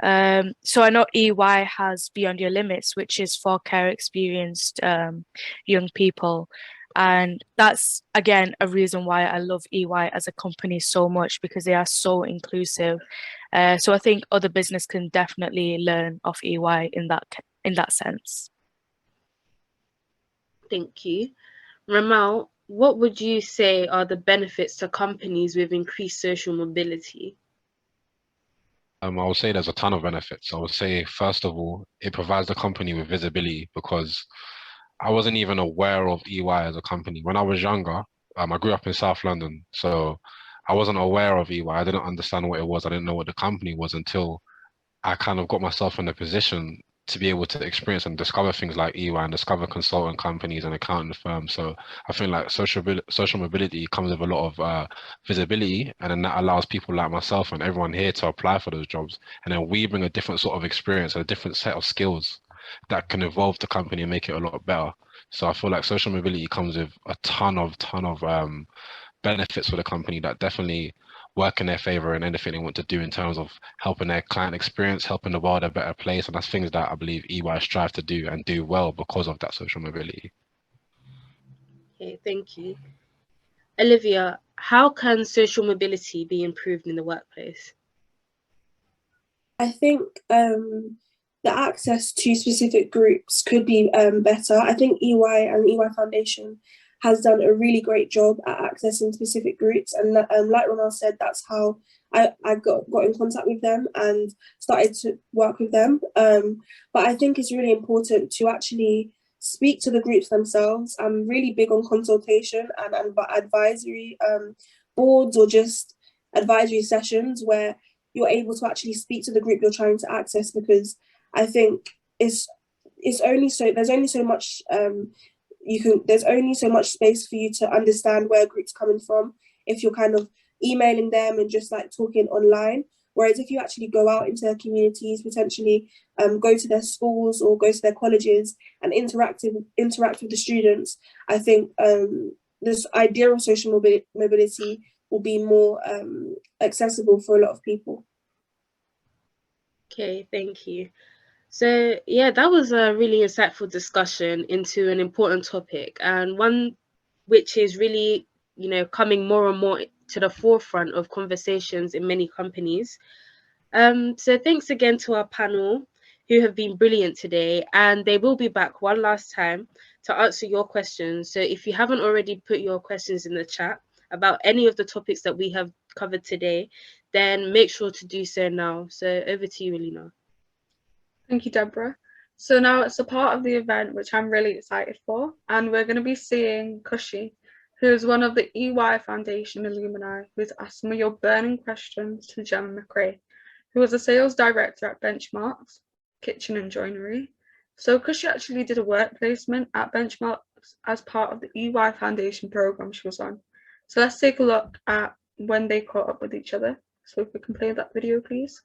So I know EY has Beyond Your Limits, which is for care experienced young people. And that's, again, a reason why I love EY as a company so much, because they are so inclusive. So I think other business can definitely learn off EY in that sense. Thank you. Ramal, what would you say are the benefits to companies with increased social mobility? I would say there's a ton of benefits. I would say, first of all, it provides the company with visibility, because I wasn't even aware of EY as a company. When I was younger, I grew up in South London, so I wasn't aware of EY. I didn't understand what it was. I didn't know what the company was until I kind of got myself in a position to be able to experience and discover things like EY and discover consultant companies and accounting firms. So I feel like social mobility comes with a lot of visibility, and then that allows people like myself and everyone here to apply for those jobs. And then we bring a different sort of experience, a different set of skills that can evolve the company and make it a lot better. So I feel like social mobility comes with a ton of benefits for the company that definitely work in their favor in anything they want to do in terms of helping their client experience, helping the world a better place. And that's things that I believe EY strive to do and do well because of that social mobility. Okay, thank you. Olivia, how can social mobility be improved in the workplace? I think the access to specific groups could be better. I think EY and the EY Foundation has done a really great job at accessing specific groups, and like Ramal said, that's how I got in contact with them and started to work with them. But I think it's really important to actually speak to the groups themselves. I'm really big on consultation and advisory boards or just advisory sessions where you're able to actually speak to the group you're trying to access, because I think there's only so much there's only so much space for you to understand where a group's coming from if you're kind of emailing them and just like talking online. Whereas if you actually go out into their communities, potentially go to their schools or go to their colleges and interact with the students, I think this idea of social mobility will be more accessible for a lot of people. Okay, thank you. So yeah, that was a really insightful discussion into an important topic, and one which is really, coming more and more to the forefront of conversations in many companies. So thanks again to our panel, who have been brilliant today, and they will be back one last time to answer your questions. So if you haven't already put your questions in the chat about any of the topics that we have covered today, then make sure to do so now. So over to you, Alina. Thank you, Deborah. So now it's a part of the event which I'm really excited for, and we're going to be seeing Kushi, who is one of the EY Foundation alumni, who's asked some of your burning questions to Gemma McRae, who was a sales director at Benchmarx Kitchen and Joinery. So Kushi actually did a work placement at Benchmarx as part of the EY Foundation program she was on. So let's take a look at when they caught up with each other. So if we can play that video, please.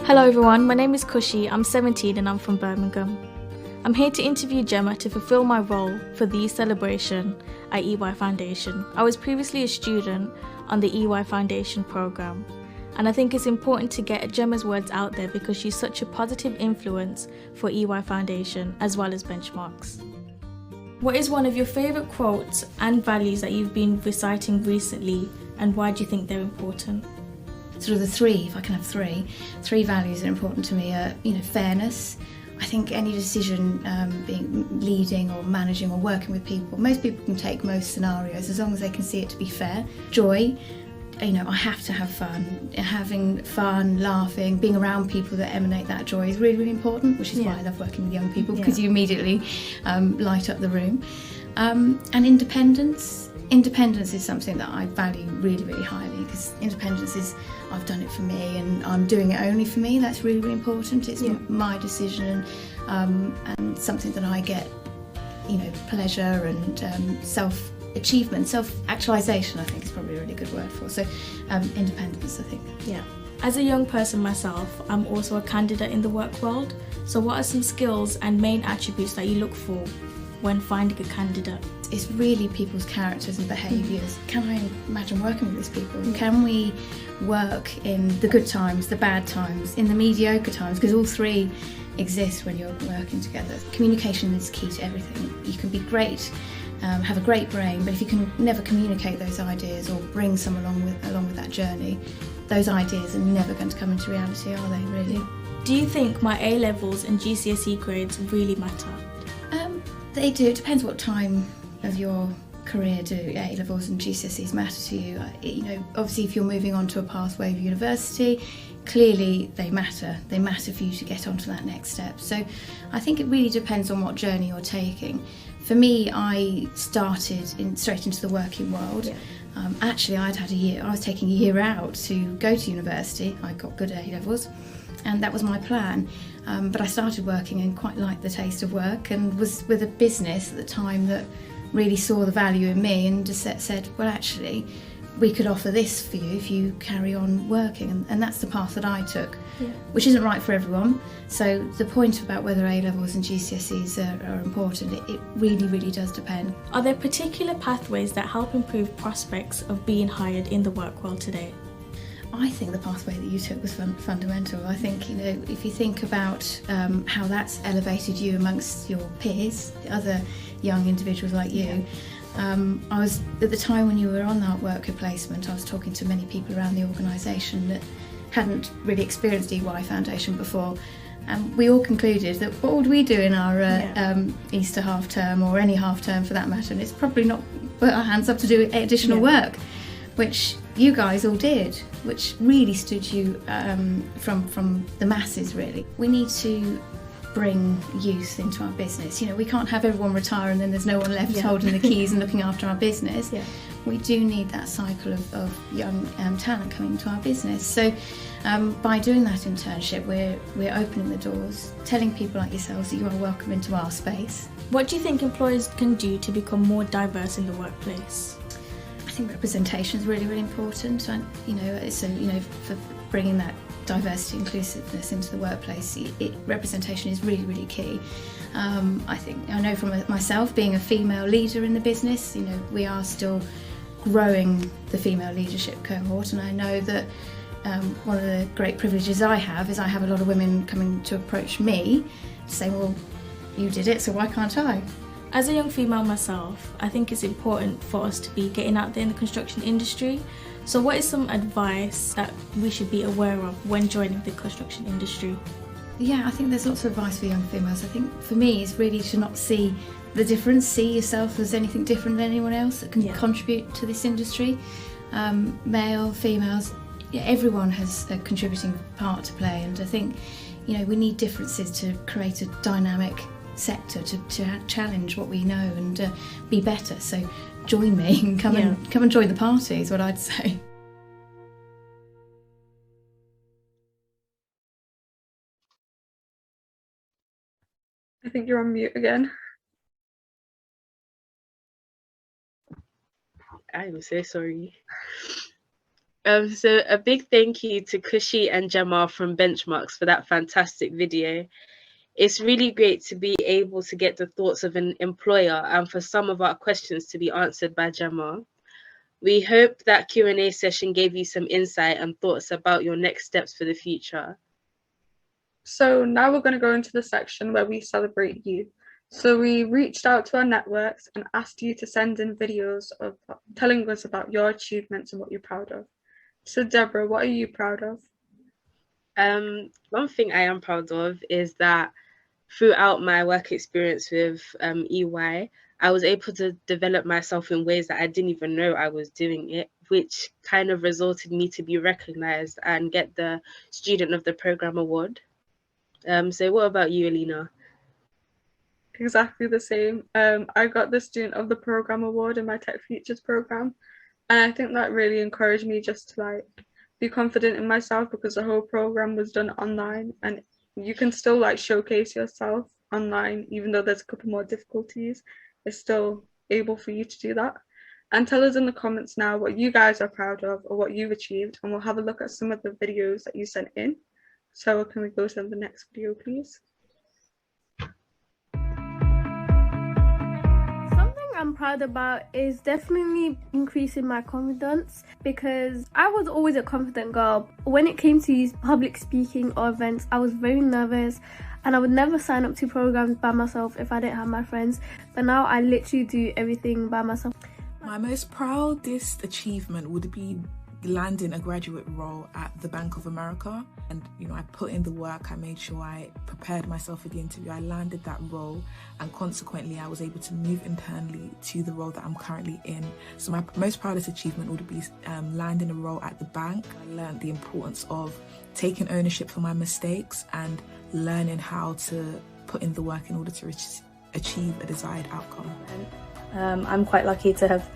Hello everyone, my name is Kushi, I'm 17 and I'm from Birmingham. I'm here to interview Gemma to fulfill my role for the celebration at EY Foundation. I was previously a student on the EY Foundation programme, and I think it's important to get Gemma's words out there because she's such a positive influence for EY Foundation as well as Benchmarx. What is one of your favourite quotes and values that you've been reciting recently, and why do you think they're important? Sort of the three, if I can have three values that are important to me are, fairness, I think any decision, being leading or managing or working with people, most people can take most scenarios as long as they can see it to be fair. Joy, you know, I have to have fun. Having fun, laughing, being around people that emanate that joy is really, really important, which is why I love working with young people, because you immediately light up the room. And independence. Independence is something that I value really, really highly, because independence is, I've done it for me and I'm doing it only for me. That's really, really important. It's my decision, and something that I get, you know, pleasure and self-achievement, self-actualization, I think is probably a really good word for. So independence, I think. Yeah. As a young person myself, I'm also a candidate in the work world. So what are some skills and main attributes that you look for when finding a candidate? It's really people's characters and behaviours. Can I imagine working with these people? Can we work in the good times, the bad times, in the mediocre times? Because all three exist when you're working together. Communication is key to everything. You can be great, have a great brain, but if you can never communicate those ideas or bring someone along with that journey, those ideas are never going to come into reality, are they, really? Do you think my A-levels and GCSE grades really matter? They do. It depends what time of your career do A-levels and GCSEs matter to you. You know, obviously if you're moving on to a pathway of university, clearly they matter. They matter for you to get onto that next step. So I think it really depends on what journey you're taking. For me, I started straight into the working world. Actually, I was taking a year out to go to university. I got good A-levels. And that was my plan. But I started working and quite liked the taste of work, and was with a business at the time that really saw the value in me and just said, well, actually, we could offer this for you if you carry on working. And that's the path that I took, which isn't right for everyone. So the point about whether A-levels and GCSEs are important, it really, really does depend. Are there particular pathways that help improve prospects of being hired in the work world today? I think the pathway that you took was fundamental. I think, you know, if you think about how that's elevated you amongst your peers, other young individuals like you, I was, at the time when you were on that worker placement, I was talking to many people around the organisation that hadn't really experienced EY Foundation before. And we all concluded that what would we do in our Easter half term, or any half term for that matter, and it's probably not put our hands up to do additional work, which you guys all did, which really stood you from the masses, really. We need to bring youth into our business. You know, we can't have everyone retire and then there's no one left holding the keys and looking after our business. We do need that cycle of young talent coming into our business. So by doing that internship, we're opening the doors, telling people like yourselves that you are welcome into our space. What do you think employers can do to become more diverse in the workplace? I think representation is really, really important. And, you know, so, you know, for bringing that diversity, inclusiveness into the workplace, representation is really, really key. I know from myself, being a female leader in the business, you know, we are still growing the female leadership cohort, and I know that one of the great privileges I have is I have a lot of women coming to approach me saying, well, you did it, so why can't I? As a young female myself, I think it's important for us to be getting out there in the construction industry. So what is some advice that we should be aware of when joining the construction industry? Yeah, I think there's lots of advice for young females. I think for me it's really to not see the difference, see yourself as anything different than anyone else that can contribute to this industry. Male, females, everyone has a contributing part to play, and I think, you know, we need differences to create a dynamic sector to challenge what we know and be better. So join me and come and join the party is what I'd say. I think you're on mute again. I'm so sorry. So a big thank you to Kushi and Gemma from Benchmarks for that fantastic video. It's really great to be able to get the thoughts of an employer and for some of our questions to be answered by Gemma. We hope that Q&A session gave you some insight and thoughts about your next steps for the future. So now we're going to go into the section where we celebrate you. So we reached out to our networks and asked you to send in videos of telling us about your achievements and what you're proud of. So Deborah, what are you proud of? One thing I am proud of is that throughout my work experience with EY, I was able to develop myself in ways that I didn't even know I was doing it, which kind of resulted me to be recognized and get the Student of the Program award. So what about you, Alina? Exactly the same. I got the Student of the Program award in my Tech Futures program, and I think that really encouraged me just to like be confident in myself, because the whole program was done online, and you can still like showcase yourself online even though there's a couple more difficulties. It's still able for you to do that. And tell us in the comments now what you guys are proud of or what you've achieved, and we'll have a look at some of the videos that you sent in. So can we go to the next video, please? I'm proud about is definitely increasing my confidence, because I was always a confident girl. When it came to public speaking or events, I was very nervous and I would never sign up to programs by myself if I didn't have my friends. But now I literally do everything by myself. My most proudest achievement would be landing a graduate role at the Bank of America. And I put in the work, I made sure I prepared myself for the interview, I landed that role, and consequently I was able to move internally to the role that I'm currently in. So my most proudest achievement would be landing a role at the bank. I learned the importance of taking ownership for my mistakes and learning how to put in the work in order to achieve a desired outcome. I'm quite lucky to have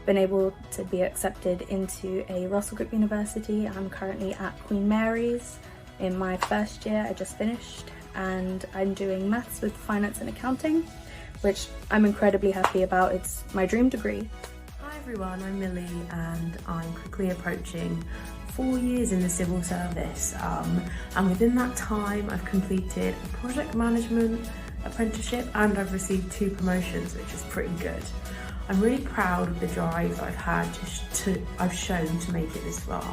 been able to be accepted into a Russell Group University. I'm currently at Queen Mary's in my first year. I just finished, and I'm doing maths with finance and accounting, which I'm incredibly happy about. It's my dream degree. Hi everyone, I'm Millie, and I'm quickly approaching 4 years in the civil service, and within that time I've completed a project management apprenticeship and I've received 2 promotions, which is pretty good. I'm really proud of the drive I've had I've shown to make it this far,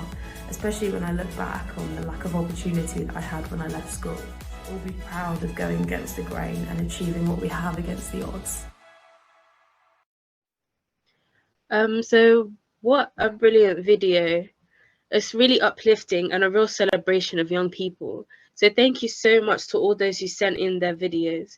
especially when I look back on the lack of opportunity that I had when I left school. We'll be proud of going against the grain and achieving what we have against the odds. So what a brilliant video. It's really uplifting and a real celebration of young people. So thank you so much to all those who sent in their videos.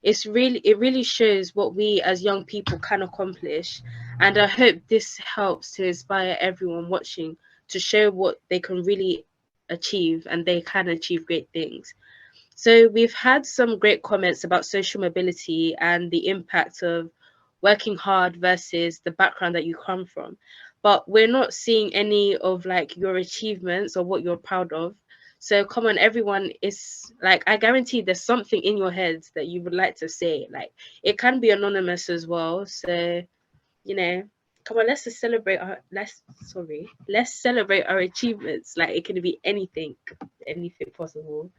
It really shows what we as young people can accomplish, and I hope this helps to inspire everyone watching to show what they can really achieve, and they can achieve great things. So we've had some great comments about social mobility and the impact of working hard versus the background that you come from, but we're not seeing any of like your achievements or what you're proud of. So come on, everyone, is like, I guarantee there's something in your heads that you would like to say. Like, it can be anonymous as well. So, come on, let's celebrate our achievements. Like, it can be anything possible.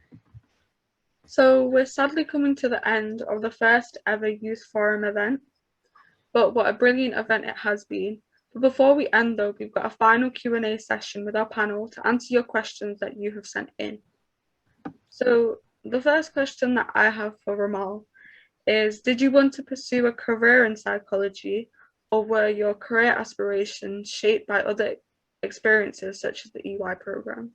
So we're sadly coming to the end of the first ever Youth Forum event, but what a brilliant event it has been. But before we end though, we've got a final Q&A session with our panel to answer your questions that you have sent in. So the first question that I have for Ramal is, did you want to pursue a career in psychology, or were your career aspirations shaped by other experiences such as the EY program?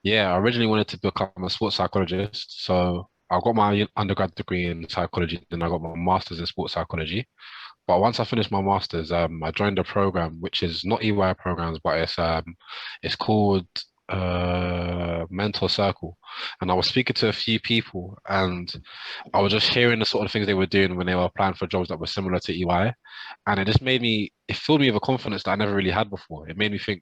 Yeah, I originally wanted to become a sports psychologist. So I got my undergrad degree in psychology, then I got my master's in sports psychology. But once I finished my master's, I joined a program which is not EY programs, but it's called Mentor Circle. And I was speaking to a few people, and I was just hearing the sort of things they were doing when they were applying for jobs that were similar to EY. And it just it filled me with a confidence that I never really had before. It made me think,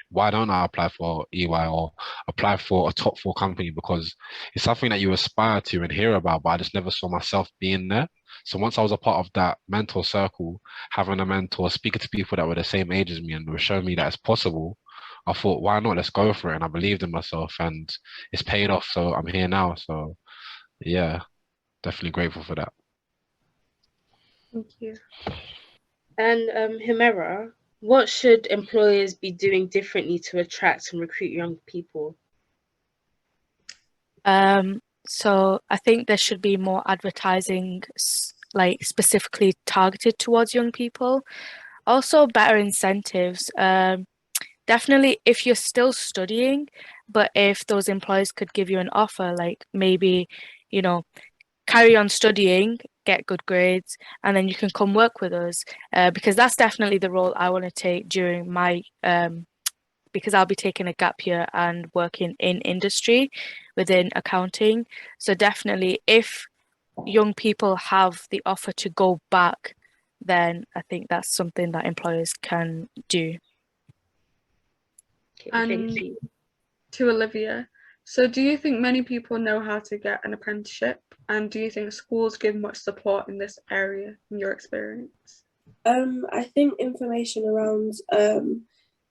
why don't I apply for EY or apply for a top 4 company? Because it's something that you aspire to and hear about, but I just never saw myself being there. So once I was a part of that mentor circle, having a mentor, speaking to people that were the same age as me and were showing me that it's possible, I thought, why not? Let's go for it. And I believed in myself, and it's paid off. So I'm here now. So yeah, definitely grateful for that. Thank you. And Himera, what should employers be doing differently to attract and recruit young people? So I think there should be more advertising, like specifically targeted towards young people. Also, better incentives. Definitely, if you're still studying, But if those employers could give you an offer, like maybe, you know, carry on studying, get good grades, and then you can come work with us, because that's definitely the role I want to take during my because I'll be taking a gap year and working in industry within accounting. So definitely, if young people have the offer to go back, then I think that's something that employers can do. Okay, And thank you. to Olivia, so do you think many people know how to get an apprenticeship? And do you think schools give much support in this area, in your experience? I think information around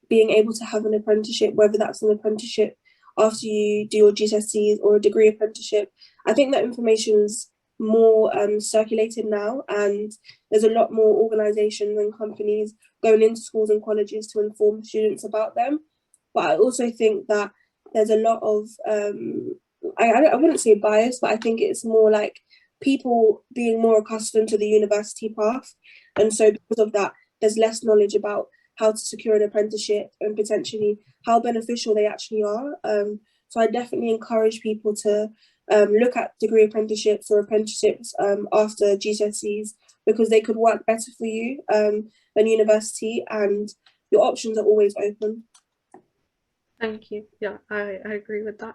being able to have an apprenticeship, whether that's an apprenticeship after you do your GCSEs or a degree apprenticeship, I think that information is more circulated now, and there's a lot more organisations and companies going into schools and colleges to inform students about them. But I also think that there's a lot of, I wouldn't say bias, but I think it's more like people being more accustomed to the university path. And so because of that, there's less knowledge about how to secure an apprenticeship and potentially how beneficial they actually are. So I definitely encourage people to look at degree apprenticeships or apprenticeships after GCSEs, because they could work better for you than university, and your options are always open. Thank you. Yeah, I agree with that.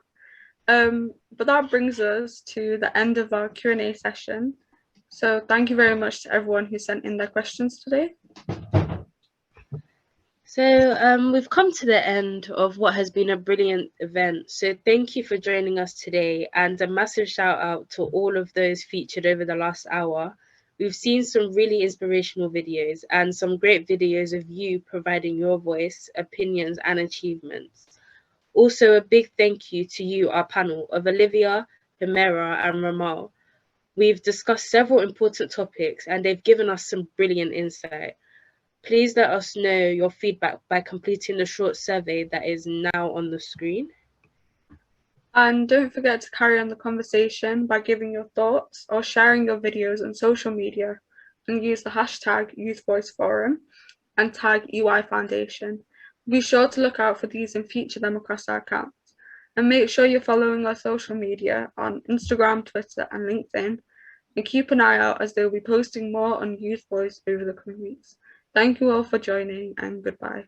But that brings us to the end of our Q&A session. So thank you very much to everyone who sent in their questions today. So we've come to the end of what has been a brilliant event. So thank you for joining us today, and a massive shout out to all of those featured over the last hour. We've seen some really inspirational videos and some great videos of you providing your voice, opinions, and achievements. Also, a big thank you to you, our panel of Olivia, Humera, and Ramal. We've discussed several important topics, and they've given us some brilliant insight. Please let us know your feedback by completing the short survey that is now on the screen. And don't forget to carry on the conversation by giving your thoughts or sharing your videos on social media, and use the hashtag YouthVoiceForum and tag EY Foundation. Be sure to look out for these and feature them across our accounts. And make sure you're following our social media on Instagram, Twitter, and LinkedIn. And keep an eye out, as they'll be posting more on Youth Voice over the coming weeks. Thank you all for joining, and goodbye.